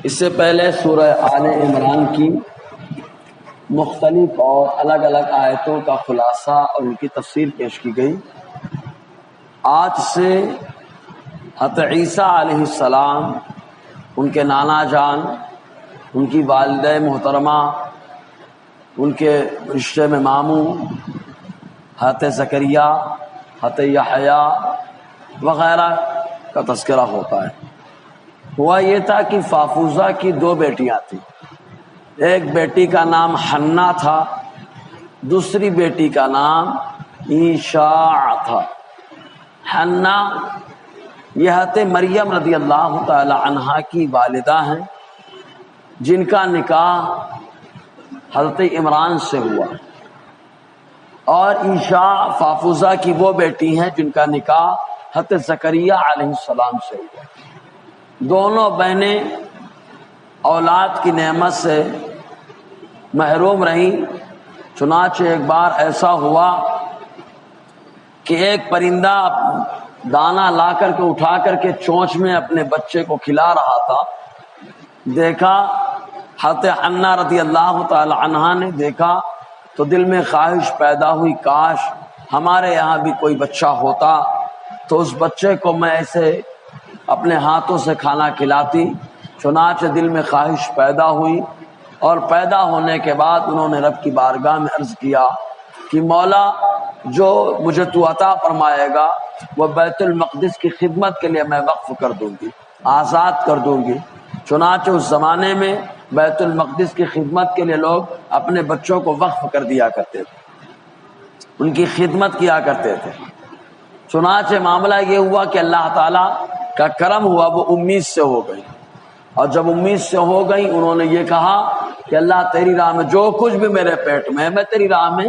اس سے پہلے سورہ آل عمران کی مختلف اور الگ الگ آیتوں کا خلاصہ اور ان کی تفسیر پیش کی گئی۔ آج سے حضرت عیسیٰ علیہ السلام، ان کے نانا جان، ان کی والدہ محترمہ، ان کے رشتے میں ماموں حضرت زکریا، حضرت یحییٰ وغیرہ کا تذکرہ ہوتا ہے۔ ہوا یہ تھا کہ فافوزہ کی دو بیٹیاں تھیں، ایک بیٹی کا نام حنا تھا، دوسری بیٹی کا نام عیشاع تھا۔ حنا یہ حضرت مریم رضی اللہ تعالی عنہا کی والدہ ہیں، جن کا نکاح حضرت عمران سے ہوا، اور عیشاع فافوزہ کی وہ بیٹی ہیں جن کا نکاح حضرت زکریا علیہ السلام سے ہوا۔ دونوں بہنیں اولاد کی نعمت سے محروم رہیں۔ چنانچہ ایک بار ایسا ہوا کہ ایک پرندہ دانہ لا کر کے اٹھا کر کے چونچ میں اپنے بچے کو کھلا رہا تھا۔ دیکھا حضرت حنا رضی اللہ تعالی عنہا نے دیکھا تو دل میں خواہش پیدا ہوئی، کاش ہمارے یہاں بھی کوئی بچہ ہوتا تو اس بچے کو میں ایسے اپنے ہاتھوں سے کھانا کھلاتی۔ چنانچہ دل میں خواہش پیدا ہوئی، اور پیدا ہونے کے بعد انہوں نے رب کی بارگاہ میں عرض کیا کہ مولا، جو مجھے تو عطا فرمائے گا وہ بیت المقدس کی خدمت کے لیے میں وقف کر دوں گی، آزاد کر دوں گی۔ چنانچہ اس زمانے میں بیت المقدس کی خدمت کے لیے لوگ اپنے بچوں کو وقف کر دیا کرتے تھے، ان کی خدمت کیا کرتے تھے۔ چنانچہ معاملہ یہ ہوا کہ اللہ تعالیٰ کا کرم ہوا، وہ 19 سے ہو گئی، اور جب 19 سے ہو گئی انہوں نے یہ کہا کہ اللہ تیری راہ میں جو کچھ بھی میرے پیٹ میں ہے میں تیری راہ میں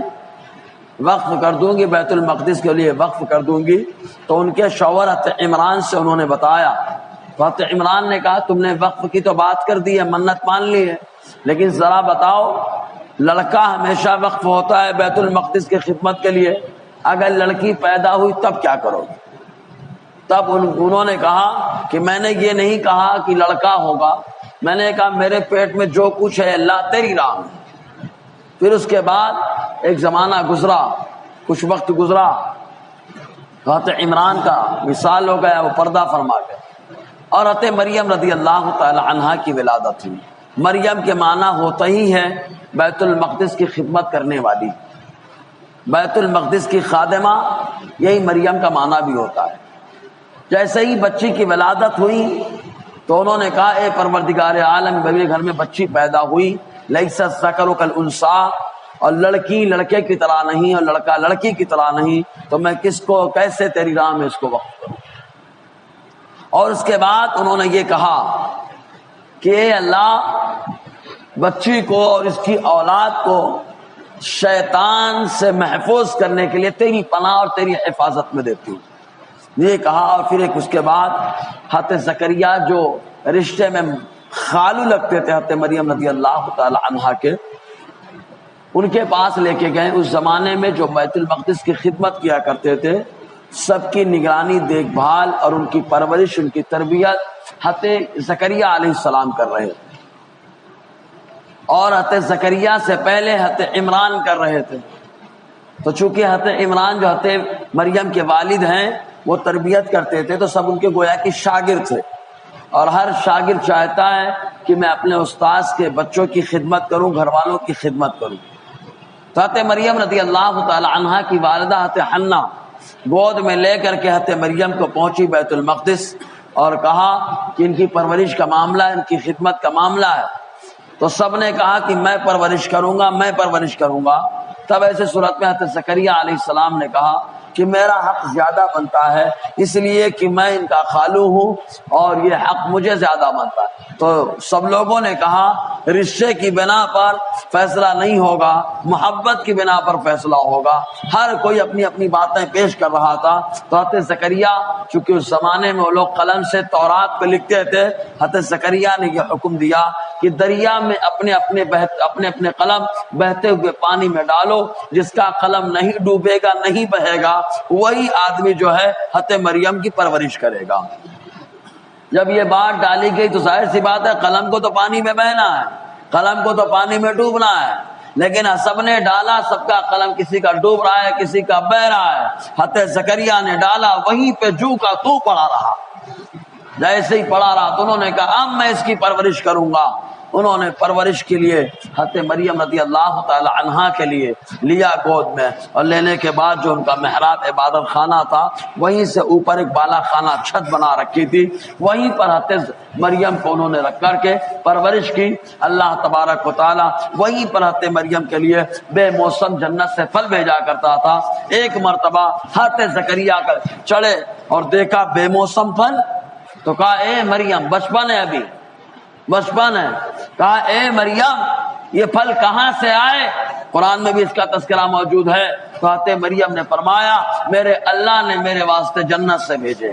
وقف کر دوں گی، بیت المقدس کے لیے وقف کر دوں گی۔ تو ان کے شوہر حضرت عمران سے انہوں نے بتایا، تو حضرت عمران نے کہا تم نے وقف کی تو بات کر دی ہے، منت مان لی ہے، لیکن ذرا بتاؤ، لڑکا ہمیشہ وقف ہوتا ہے بیت المقدس کی خدمت کے لیے، اگر لڑکی پیدا ہوئی تب کیا کرو گے؟ تب انہوں نے کہا کہ میں نے یہ نہیں کہا کہ لڑکا ہوگا، میں نے کہا میرے پیٹ میں جو کچھ ہے اللہ تیری راہ میں۔ پھر اس کے بعد ایک زمانہ گزرا، کچھ وقت گزرا، حضرت عمران کا وصال ہو گیا، وہ پردہ فرما گئے، اور حضرت مریم رضی اللہ تعالی عنہا کی ولادت ہوئی۔ مریم کے معنی ہوتا ہی ہے بیت المقدس کی خدمت کرنے والی، بیت المقدس کی خادمہ، یہی مریم کا معنی بھی ہوتا ہے۔ جیسے ہی بچی کی ولادت ہوئی تو انہوں نے کہا اے پروردگار عالم، میرے گھر میں بچی پیدا ہوئی، لیس الذکر کالانثیٰ، اور لڑکی لڑکے کی طرح نہیں اور لڑکا لڑکی کی طرح نہیں، تو میں کس کو کیسے تیری راہ میں اس کو وقف کروں؟ اور اس کے بعد انہوں نے یہ کہا کہ اے اللہ، بچی کو اور اس کی اولاد کو شیطان سے محفوظ کرنے کے لیے تیری پناہ اور تیری حفاظت میں دیتی ہوں، یہ کہا۔ اور پھر ایک اس کے بعد حضرت زکریا جو رشتے میں خالو لگتے تھے حضرت مریم رضی اللہ تعالی عنہا کے، ان کے پاس لے کے گئے۔ اس زمانے میں جو بیت المقدس کی خدمت کیا کرتے تھے، سب کی نگرانی، دیکھ بھال اور ان کی پرورش، ان کی تربیت حضرت زکریا علیہ السلام کر رہے تھے، اور حضرت زکریا سے پہلے حضرت عمران کر رہے تھے۔ تو چونکہ حضرت عمران جو حضرت مریم کے والد ہیں وہ تربیت کرتے تھے، تو سب ان کے گویا کہ شاگرد تھے، اور ہر شاگرد چاہتا ہے کہ میں اپنے استاذ کے بچوں کی خدمت کروں، گھر والوں کی خدمت کروں۔ تو حضرت مریم رضی اللہ تعالی عنہا کی والدہ حضرت حنا گود میں لے کر کے حضرت مریم کو پہنچی بیت المقدس، اور کہا کہ ان کی پرورش کا معاملہ ہے، ان کی خدمت کا معاملہ ہے۔ تو سب نے کہا کہ میں پرورش کروں گا، میں پرورش کروں گا۔ تب ایسے صورت میں حضرت زکریا علیہ السلام نے کہا کہ میرا حق زیادہ بنتا ہے، اس لیے کہ میں ان کا خالو ہوں اور یہ حق مجھے زیادہ بنتا ہے۔ تو سب لوگوں نے کہا رشتے کی بنا پر فیصلہ نہیں ہوگا، محبت کی بنا پر فیصلہ ہوگا۔ ہر کوئی اپنی اپنی باتیں پیش کر رہا تھا۔ تو حضرت زکریا، چونکہ اس زمانے میں وہ لوگ قلم سے تورات پہ لکھتے تھے، حضرت زکریا نے یہ حکم دیا کہ دریا میں اپنے اپنے قلم بہتے ہوئے پانی میں ڈالو، جس کا قلم نہیں ڈوبے گا، نہیں بہے گا، وہی آدمی جو ہے حضرت مریم کی پرورش کرے گا۔ جب یہ بات ڈالی گئی تو ظاہر سی بات ہے قلم کو تو پانی میں بہنا ہے، قلم کو تو پانی میں ڈوبنا ہے، لیکن سب نے ڈالا، سب کا قلم کسی کا ڈوب رہا ہے، کسی کا بہہ رہا ہے۔ حضرت زکریا نے ڈالا، وہیں پہ جو کا تو پڑا رہا، جیسے ہی پڑا رہا تو انہوں نے کہا اب میں اس کی پرورش کروں گا۔ انہوں نے پرورش کے لیے حضرت مریم رضی اللہ تعالی عنہا کے لیے لیا گود میں، اور لینے کے بعد جو ان کا محراب عبادت خانہ تھا وہیں سے اوپر ایک بالا خانہ چھت بنا رکھی تھی، وہیں پر حضرت مریم کو انہوں نے رکھ کر کے پرورش کی۔ اللہ تبارک و تعالی وہیں پر حضرت مریم کے لیے بے موسم جنت سے پھل بھیجا کرتا تھا۔ ایک مرتبہ حضرت زکریا کا چڑھے اور دیکھا بے موسم پھل، تو کہا اے مریم، بچپن ہے ابھی، بچپن ہے، کہا اے مریم یہ پھل کہاں سے آئے؟ قرآن میں بھی اس کا تذکرہ موجود ہے۔ تو حضرت مریم نے فرمایا میرے اللہ نے میرے واسطے جنت سے بھیجے۔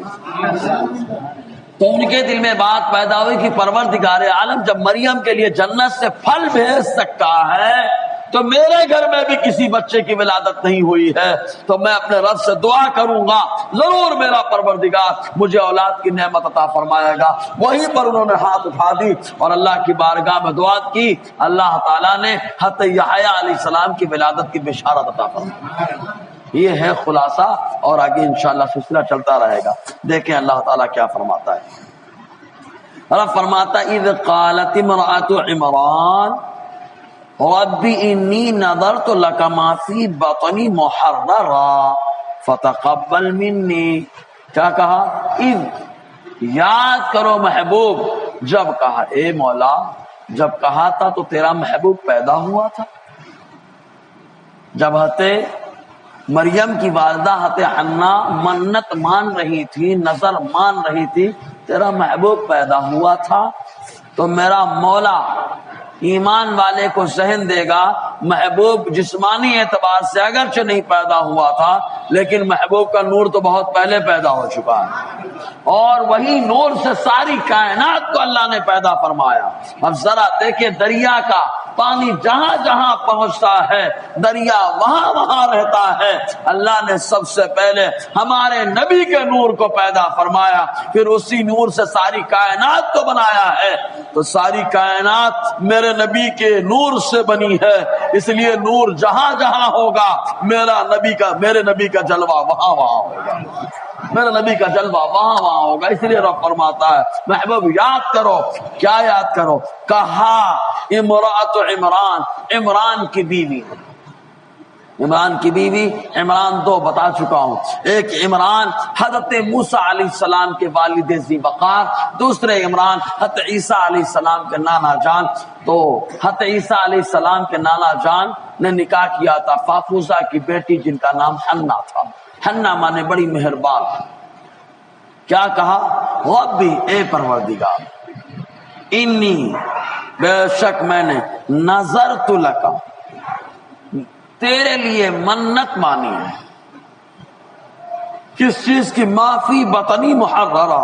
تو ان کے دل میں بات پیدا ہوئی کہ پروردگار عالم جب مریم کے لیے جنت سے پھل بھیج سکتا ہے تو میرے گھر میں بھی کسی بچے کی ولادت نہیں ہوئی ہے، تو میں اپنے رب سے دعا کروں گا، ضرور میرا پروردگار مجھے اولاد کی نعمت عطا فرمائے گا۔ وہیں پر انہوں نے ہاتھ اٹھا دی اور اللہ کی بارگاہ میں دعا کی، اللہ تعالیٰ نے حضرت یحییٰ علیہ السلام کی ولادت کی بشارت عطا فرمائی۔ یہ ہے خلاصہ، اور آگے انشاءاللہ سلسلہ چلتا رہے گا۔ دیکھیں اللہ تعالیٰ کیا فرماتا ہے۔ رب فرماتا ہے اذ قالت امرأۃ عمران ربی انی نذرت لک ما فی بطنی محررا فتقبل منی۔ کیا کہا؟ اذ، یاد کرو محبوب، جب کہا اے مولا، جب کہا تھا تو تیرا محبوب پیدا ہوا تھا، جب حضرت مریم کی والدہ حضرت حنا منت مان رہی تھی، نظر مان رہی تھی، تیرا محبوب پیدا ہوا تھا، تو میرا مولا ایمان والے کو ذہن دے گا محبوب جسمانی اعتبار سے اگرچہ نہیں پیدا ہوا تھا لیکن محبوب کا نور تو بہت پہلے پیدا ہو چکا ہے، اور وہی نور سے ساری کائنات کو اللہ نے پیدا فرمایا۔ اب ذرا دیکھیں دریا کا پانی جہاں جہاں پہنچتا ہے دریا وہاں وہاں رہتا ہے، اللہ نے سب سے پہلے ہمارے نبی کے نور کو پیدا فرمایا، پھر اسی نور سے ساری کائنات کو بنایا ہے، تو ساری کائنات میرے نبی کے نور سے بنی ہے، اس لیے نور جہاں جہاں ہوگا میرے نبی کا جلوہ وہاں وہاں ہوگا، میرے نبی کا جلوہ وہاں وہاں ہوگا۔ اس لیے رب فرماتا ہے محبوب یاد کرو، کیا یاد کرو؟ کہا امرأۃ عمران، عمران کی بیوی، عمران کی بیوی، عمران دو بتا چکا ہوں، ایک عمران حضرت موسیٰ علیہ السلام کے والد ذی وقار، دوسرے عمران حضرت عیسیٰ علیہ السلام کے نانا جان۔ تو حضرت عیسیٰ علیہ السلام کے نانا جان نے نکاح کیا تھا فافوزہ کی بیٹی جن کا نام حنا تھا، حنا مانے بڑی مہربان۔ کیا کہا؟ ربی، اے پروردگار، انی، بے شک میں نے، نظرت لک، تیرے لیے منت مانی ہے، کس چیز کی؟ معافی بطنی محررہ،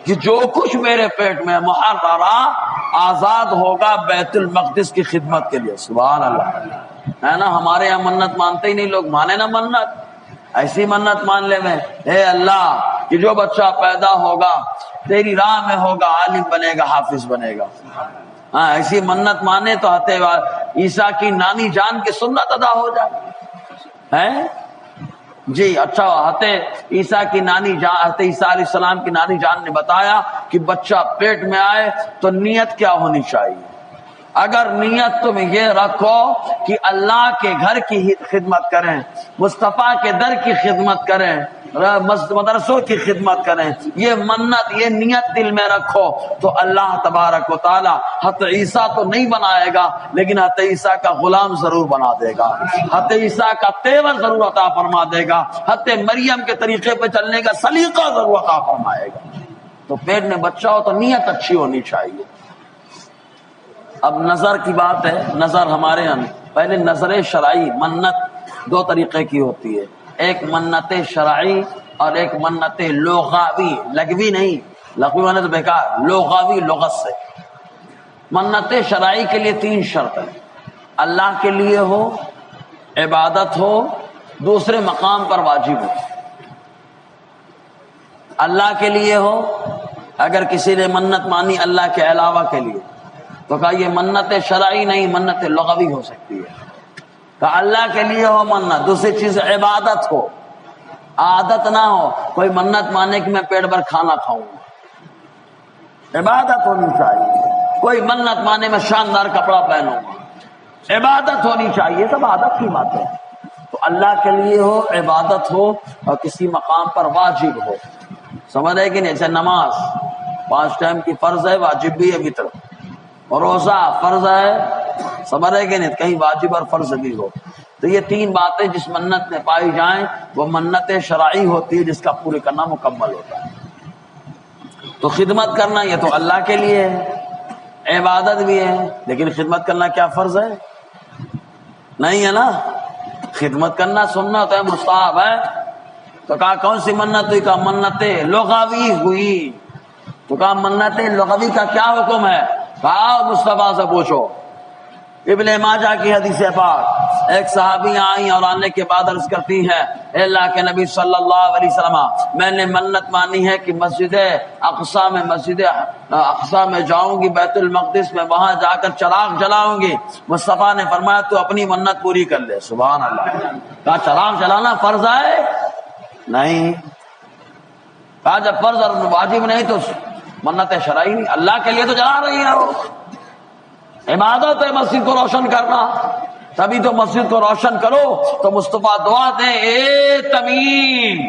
کہ جو کچھ میرے پیٹ میں محررہ آزاد ہوگا بیت المقدس کی خدمت کے لیے۔ سبحان اللہ، ہے نا، ہمارے یہاں منت مانتے ہی نہیں لوگ، مانے نا منت، ایسی منت مان لے میں، اے اللہ کہ جو بچہ پیدا ہوگا تیری راہ میں ہوگا، عالم بنے گا، حافظ بنے گا، ہاں ایسی منت مانے تو حضرت عیسیٰ کی نانی جان کی سنت ادا ہو جائے ہیں جی۔ اچھا، حضرت عیسیٰ کی نانی جان، حضرت عیسیٰ علیہ السلام کی نانی جان نے بتایا کہ بچہ پیٹ میں آئے تو نیت کیا ہونی چاہیے؟ اگر نیت تم یہ رکھو کہ اللہ کے گھر کی خدمت کریں، مصطفیٰ کے در کی خدمت کریں، مدرسوں کی خدمت کریں، یہ منت، یہ نیت دل میں رکھو، تو اللہ تبارک و تعالی حضرت عیسیٰ تو نہیں بنائے گا لیکن حضرت عیسیٰ کا غلام ضرور بنا دے گا، حضرت عیسیٰ کا تیور ضرور عطا فرما دے گا، حضرت مریم کے طریقے پہ چلنے کا سلیقہ ضرور عطا فرمائے گا۔ تو پیٹ میں بچہ ہو تو نیت اچھی ہونی چاہیے۔ اب نظر کی بات ہے، نظر ہمارے یہاں پہلے نظر شرعی، منت دو طریقے کی ہوتی ہے، ایک منت شرعی اور ایک منت لغوی، لغوی نہیں، لغوی مانے تو بیکار، لغوی لغت سے۔ منت شرعی کے لیے تین شرط ہے، اللہ کے لیے ہو، عبادت ہو، دوسرے مقام پر واجب ہو۔ اللہ کے لیے ہو، اگر کسی نے منت مانی اللہ کے علاوہ کے لیے تو کہا یہ منت شرعی نہیں، منت لغوی ہو سکتی ہے. کہا اللہ کے لیے ہو منت. دوسری چیز عبادت ہو، عادت نہ ہو کوئی منت مانے کہ میں پیٹ بھر کھانا کھاؤں. عبادت ہونی چاہیے. کوئی منت مانے میں شاندار کپڑا پہنوں گا، عبادت ہونی چاہیے. سب عادت کی بات ہے. تو اللہ کے لیے ہو، عبادت ہو، اور کسی مقام پر واجب ہو. سمجھ رہے کہ نہیں؟ جیسے نماز 5 ٹائم کی فرض ہے، واجب بھی ہے وتر. اور روزہ فرض ہے، سمجھ رہے کہ نہیں؟ کہیں واجب اور فرض بھی ہو. تو یہ 3 باتیں جس منت میں پائی جائیں وہ منت شرعی ہوتی ہے، جس کا پورے کرنا مکمل ہوتا ہے. تو خدمت کرنا یہ تو اللہ کے لیے ہے، عبادت بھی ہے. لیکن خدمت کرنا کیا فرض ہے؟ نہیں ہے نا. خدمت کرنا سنت ہے، مستحب ہے. تو کہا کون سی منت ہوئی؟ کہا منت لغوی ہوئی. تو کہا منت لغوی کا کیا حکم ہے؟ کہا مصطفیٰ سے پوچھو. ابن ماجہ کی حدیث پاک، ایک صحابی آئیں اور آنے کے بعد عرض کرتی ہیں اے اللہ کے نبی صلی اللہ علیہ وسلم، میں نے منت مانی ہے کہ مسجد اقصی میں جاؤں گی، بیت المقدس میں، وہاں جا کر چراغ جلاؤں گی. مصطفیٰ نے فرمایا تو اپنی منت پوری کر لے. سبحان اللہ. کہا چراغ جلانا فرض ہے؟ نہیں. کہا جب فرض اور واجب نہیں تو منت شرعی نہیں. اللہ کے لیے تو جلا رہی ہے. وہ عبادت ہے مسجد کو روشن کرنا، تبھی تو مسجد کو روشن کرو. تو مصطفیٰ دعا دیں اے تمیم،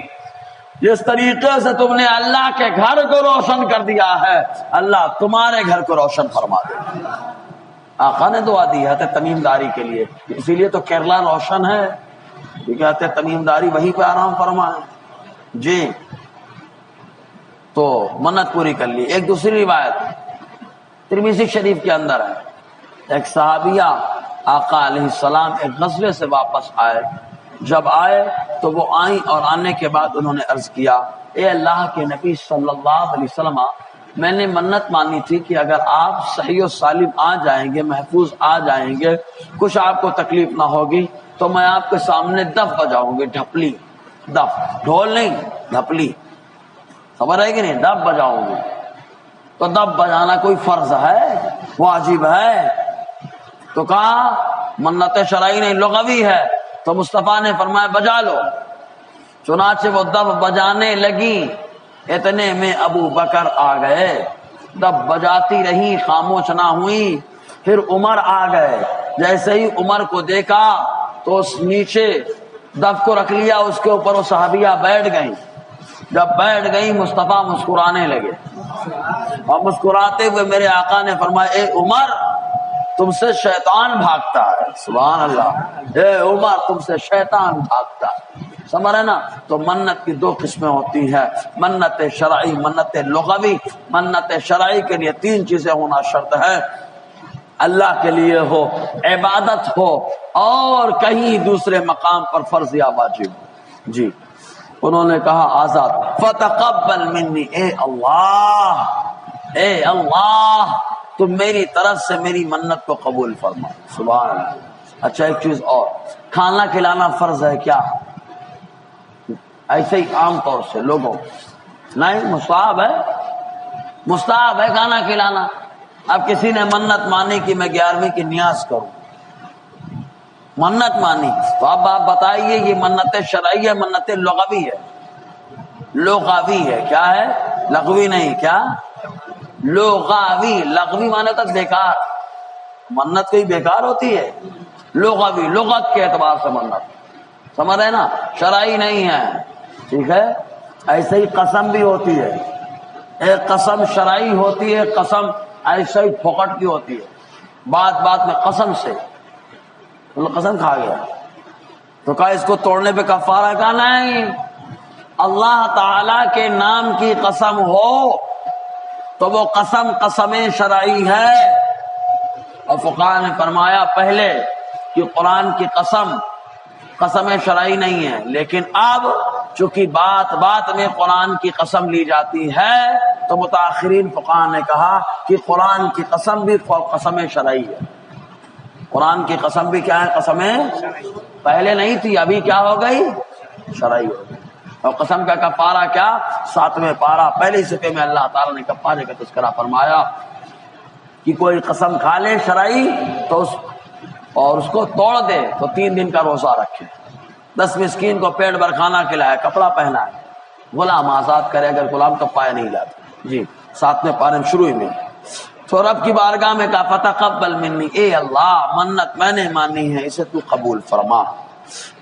جس طریقے سے تم نے اللہ کے گھر کو روشن کر دیا ہے اللہ تمہارے گھر کو روشن فرما دے. آقا نے دعا دی ہے تمیم داری کے لیے. اسی لیے تو کیرلا روشن ہے، یہ کہتے تمیم داری وہیں پہ آرام فرمائے. جی تو منت پوری کر لی. ایک دوسری روایت ترمذی شریف کے اندر ہے، ایک صحابیہ آقا علیہ السلام ایک غزوے سے واپس آئے. جب آئے تو وہ آئیں اور آنے کے بعد انہوں نے عرض کیا اے اللہ کے نبی صلی اللہ علیہ وسلم، میں نے منت مانی تھی کہ اگر آپ صحیح و سالم آ جائیں گے، محفوظ آ جائیں گے، کچھ آپ کو تکلیف نہ ہوگی، تو میں آپ کے سامنے دف بجاؤں گی. ڈھپلی، دف، ڈھول نہیں، ڈھپلی. خبر ہے کہ نہیں؟ دف بجاؤں گی. تو دف بجانا کوئی فرض ہے؟ واجب ہے؟ تو کہا منت شرعی نہیں، لغوی ہے. تو مصطفیٰ نے فرمایا بجا لو. چنانچہ وہ دف بجانے لگی، اتنے میں ابو بکر آ گئے. دف بجاتی رہی، خاموش نہ ہوئی. پھر عمر آ گئے. جیسے ہی عمر کو دیکھا تو اس نیچے دف کو رکھ لیا، اس کے اوپر وہ صحابیہ بیٹھ گئیں. جب بیٹھ گئی مصطفیٰ مسکرانے لگے، اور مسکراتے ہوئے میرے آقا نے فرمایا اے عمر تم سے شیطان بھاگتا ہے. سبحان اللہ. اے عمر تم سے شیطان بھاگتا ہے. سمجھ رہے نا؟ تو منت کی 2 قسمیں ہوتی ہیں، منت شرعی، منت لغوی. منت شرعی کے لیے 3 چیزیں ہونا شرط ہے، اللہ کے لیے ہو، عبادت ہو، اور کہیں دوسرے مقام پر فرض یا واجب. جی انہوں نے کہا آزاد. فتقبل منی، اے اللہ، اے اللہ تم میری طرف سے میری منت کو قبول فرما. سبحان اللہ. اچھا ایک چیز اور، کھانا کھلانا فرض ہے کیا؟ ایسے ہی عام طور سے لوگوں نہیں، مستحب ہے. مستحب ہے کھانا کھلانا. اب کسی نے منت مانی کہ میں 11ویں کی نیاز کروں، منت مانی، تو اب آپ بتائیے یہ منت شرعی ہے منت لغوی ہے؟ لغوی ہے. کیا ہے؟ لغوی نہیں. کیا؟ لغوی. لغوی مانے تک بیکار. منت کوئی بیکار ہوتی ہے؟ لغوی، لغت کے اعتبار سے منت، سمجھ رہے نا؟ شرعی نہیں ہے. ٹھیک ہے. ایسے ہی قسم بھی ہوتی ہے. ایک قسم شرعی ہوتی ہے، قسم ایسے ہی پھوکٹ کی ہوتی ہے. بات بات میں قسم سے قسم کھا گیا تو کہا اس کو توڑنے پہ کفارہ؟ کہا نہیں، اللہ تعالی کے نام کی قسم ہو تو وہ قسم قسم شرعی ہے. اور فقہاء نے فرمایا پہلے کہ قرآن کی قسم قسم شرعی نہیں ہے، لیکن اب چونکہ بات بات میں قرآن کی قسم لی جاتی ہے تو متاخرین فقہاء نے کہا کہ قرآن کی قسم بھی قسم شرعی ہے. قرآن کی قسم بھی کیا ہے؟ قسم پہلے نہیں تھی، ابھی کیا ہو گئی؟ شرعی ہو گئی. اور قسم کا کفارہ کیا؟ 7ویں پارہ پہلے صفحے میں اللہ تعالیٰ نے کفارے کا تذکرہ فرمایا کہ کوئی قسم کھا لے شرعی تو اس کو توڑ دے تو 3 دن کا روزہ رکھے، 10 مسکین کو پیٹ بھر کھانا کھلائے، کپڑا پہنائے، غلام آزاد کرے اگر غلام کا پایا نہیں لاتا۔ جی 7ویں پارے میں شروع میں تو رب کی بارگاہ میں کہا فتقبل منی، اے اللہ منت میں نے مانی ہے اسے تو قبول فرما،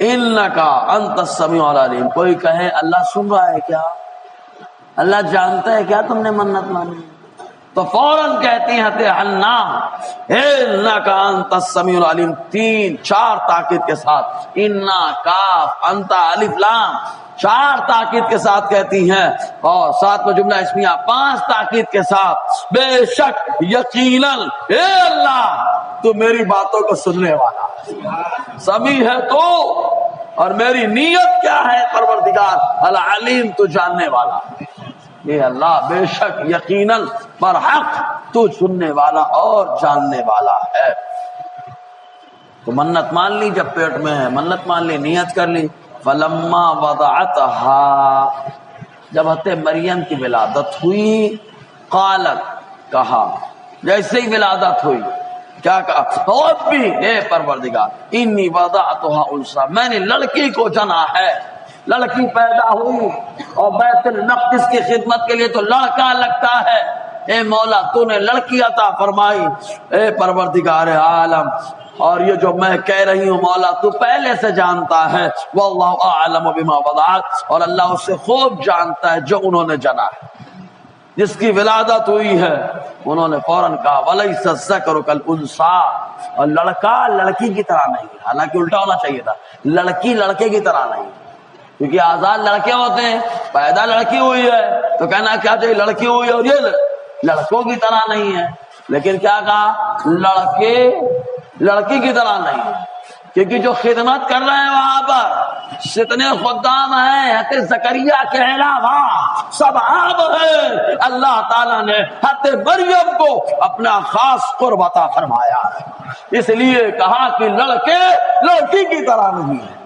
انکا انت السمیع العلیم۔ کوئی کہے اللہ سن رہا ہے کیا، اللہ جانتا ہے کیا تم نے منت مانی؟ تو فوراً کہتی ہیں حنا انکا انت السمیع العلیم، 4 تاکید کے ساتھ، انا کاف انت الف لام، 4 تاکید کے ساتھ کہتی ہیں، اور 7واں جملہ اسمیہ 5 تاکید کے ساتھ، بے شک یقیناً اے اللہ تو میری باتوں کو سننے والا سمیع ہے تو، اور میری نیت کیا ہے پروردگار العلیم تو جاننے والا، اے اللہ بے شک یقیناً برحق تو سننے والا اور جاننے والا ہے۔ تو منت مان لی، جب پیٹ میں ہے منت مان لی، نیت کر لی۔ فلما وضعتها، جب حضرت مریم کی ولادت ہوئی، قالت کہا، جیسے ہی ولادت ہوئی کیا کہا؟ ربی اے پروردگار انی وضعتها انثی، میں نے لڑکی کو جنا ہے، لڑکی پیدا ہوئی، اور بیت المقدس کی خدمت کے لیے تو لڑکا لگتا ہے، اے مولا تو نے لڑکی عطا فرمائی، اے پروردگار عالم، اور یہ جو میں کہہ رہی ہوں مولا تو پہلے سے جانتا ہے، واللہ اعلم بما وضعت، اور اللہ اس سے خوب جانتا ہے جو انہوں نے جنا ہے۔ جس کی ولادت ہوئی ہے انہوں نے فوراً کہا ولیس الذکر کالانثی، اور لڑکا لڑکی کی طرح نہیں، حالانکہ الٹا ہونا چاہیے تھا، لڑکی لڑکے کی طرح نہیں، کیونکہ آزاد لڑکے ہوتے ہیں، پیدا لڑکی ہوئی ہے تو کہنا کیا چاہیے لڑکی ہوئی ہے، اور یہ لڑکوں کی طرح نہیں ہے، لیکن کیا کہا لڑکے لڑکی کی طرح نہیں، کیونکہ جو خدمت کر رہے ہیں وہاں پر جتنے خدام ہیں حضرت زکریا کے علاوہ سب عام ہیں، اللہ تعالیٰ نے حضرت مریم کو اپنا خاص قرب عطا فرمایا ہے، اس لیے کہا کہ لڑکے لڑکی کی طرح نہیں ہے۔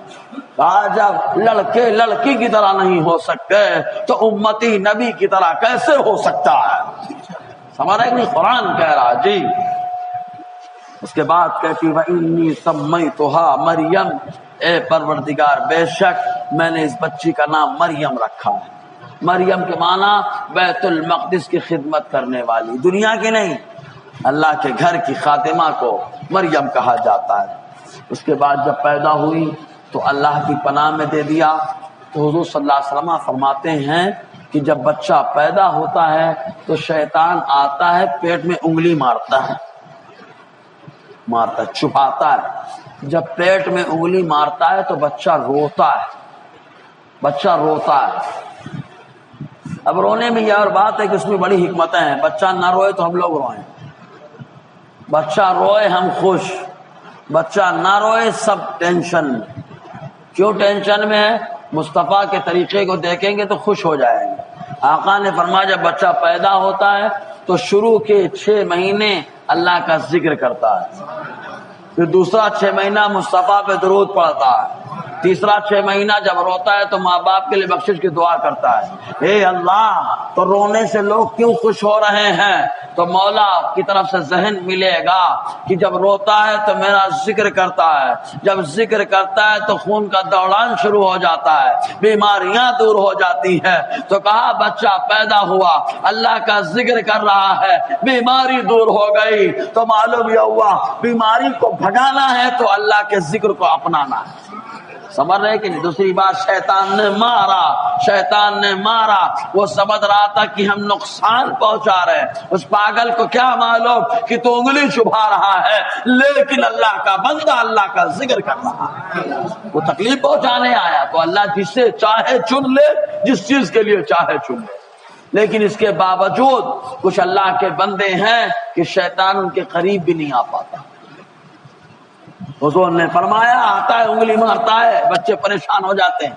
کہا جب لڑکے لڑکی کی طرح نہیں ہو سکتے تو امتی نبی کی طرح کیسے ہو سکتا ہے؟ سمجھ رہے نہیں؟ قرآن کہہ رہا جی۔ اس کے بعد کہتی وَإِنِّي سَمَّيْتُهَا مریم، اے پروردگار بے شک میں نے اس بچی کا نام مریم رکھا ہے۔ مریم کے معنی بیت المقدس کی خدمت کرنے والی، دنیا کی نہیں، اللہ کے گھر کی خادمہ کو مریم کہا جاتا ہے۔ اس کے بعد جب پیدا ہوئی تو اللہ کی پناہ میں دے دیا، تو حضور صلی اللہ علیہ وسلم فرماتے ہیں کہ جب بچہ پیدا ہوتا ہے تو شیطان آتا ہے پیٹ میں انگلی مارتا ہے، چھپاتا ہے، جب پیٹ میں انگلی مارتا ہے تو بچہ روتا ہے۔ اب رونے میں یہ اور بات ہے کہ اس میں بڑی حکمتیں ہیں، بچہ نہ روئے تو ہم لوگ روئیں، بچہ روئے ہم خوش، بچہ نہ روئے سب ٹینشن میں۔ کیوں ٹینشن میں ہے؟ مصطفیٰ کے طریقے کو دیکھیں گے تو خوش ہو جائیں گے۔ آقا نے فرمایا جب بچہ پیدا ہوتا ہے تو شروع کے 6 مہینے اللہ کا ذکر کرتا ہے، پھر دوسرا 6 مہینہ مصطفیٰ پہ درود پڑھتا ہے، تیسرا 6 مہینہ جب روتا ہے تو ماں باپ کے لیے بخشش کی دعا کرتا ہے۔ اے اللہ تو رونے سے لوگ کیوں خوش ہو رہے ہیں؟ تو مولا کی طرف سے ذہن ملے گا کہ جب روتا ہے تو میرا ذکر کرتا ہے، جب ذکر کرتا ہے تو خون کا دوڑان شروع ہو جاتا ہے، بیماریاں دور ہو جاتی ہیں۔ تو کہا بچہ پیدا ہوا اللہ کا ذکر کر رہا ہے، بیماری دور ہو گئی، تو معلوم یہ ہوا بیماری کو بھگانا ہے تو اللہ کے ذکر کو اپنانا ہے۔ سمجھ رہے کہ نہیں؟ دوسری بات شیطان نے مارا، وہ سمجھ رہا تھا کہ ہم نقصان پہنچا رہے ہیں، اس پاگل کو کیا معلوم کہ تو انگلی چھپا رہا ہے، لیکن اللہ کا بندہ اللہ کا ذکر کر رہا ہے، وہ تکلیف پہنچانے آیا تو اللہ جسے چاہے چن لے، جس چیز کے لیے چاہے چن لے، لیکن اس کے باوجود کچھ اللہ کے بندے ہیں کہ شیطان ان کے قریب بھی نہیں آ پاتا۔ حضور نے فرمایا آتا ہے انگلی مارتا ہے، بچے پریشان ہو جاتے ہیں،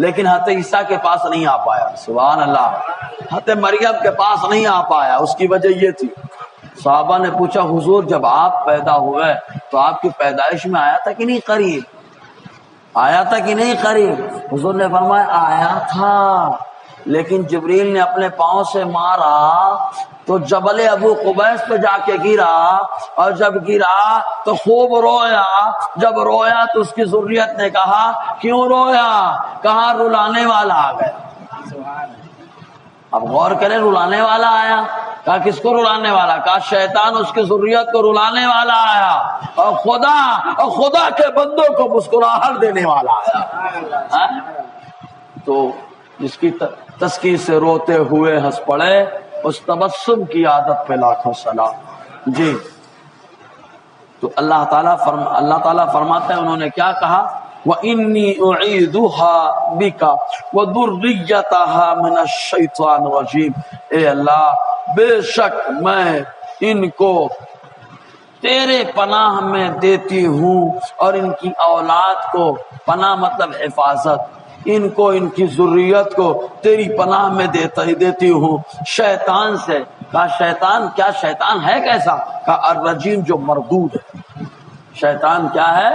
لیکن حضرت عیسیٰ کے پاس نہیں آ پایا، سبحان اللہ، حضرت مریم کے پاس نہیں آ پایا۔ اس کی وجہ یہ تھی، صحابہ نے پوچھا حضور جب آپ پیدا ہوئے تو آپ کی پیدائش میں آیا تھا کہ نہیں قریب؟ آیا تھا کہ نہیں قریب؟ حضور نے فرمایا آیا تھا، لیکن جبریل نے اپنے پاؤں سے مارا تو جبل ابو قبیس پہ جا کے گرا، اور جب گرا تو خوب رویا۔ جب رویا تو اس کی ذریت نے کہا کیوں رویا؟ کہا رلانے والا آ گیا۔ اب غور کریں، رلانے والا آیا، کہا کس کو رلانے والا؟ کہا شیطان اس کی ذریت کو رلانے والا آیا، اور خدا کے بندوں کو مسکراہٹ دینے والا آیا۔ تو جس کی تسکین سے روتے ہوئے ہنس پڑے، اس تبسم کی عادت پہ لاکھوں سلام۔ جی تو اللہ تعالیٰ فرماتے ہیں، انہوں نے کیا کہا؟ وَإِنِّي أُعِيذُهَا بِكَ وَذُرِّيَّتَهَا مِنَ الشَّيْطَانِ الرَّجِيمِ، اے اللہ بے شک میں ان کو تیرے پناہ میں دیتی ہوں، اور ان کی اولاد کو، پناہ مطلب حفاظت، ان کو، ان کی ذریت کو تیری پناہ میں دیتی ہوں شیطان سے۔ کہا شیطان کیا؟ شیطان ہے کیسا؟ کہا الرجیم، جو مردود ہے۔ شیطان کیا ہے؟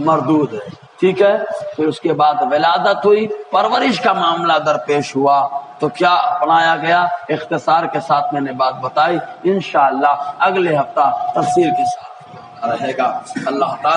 مردود ہے۔ ٹھیک ہے، پھر اس کے بعد ولادت ہوئی، پرورش کا معاملہ درپیش ہوا، تو کیا اپنایا گیا؟ اختصار کے ساتھ میں نے بات بتائی، انشاءاللہ اگلے ہفتہ تفصیل کے ساتھ رہے گا۔ اللہ تعالیٰ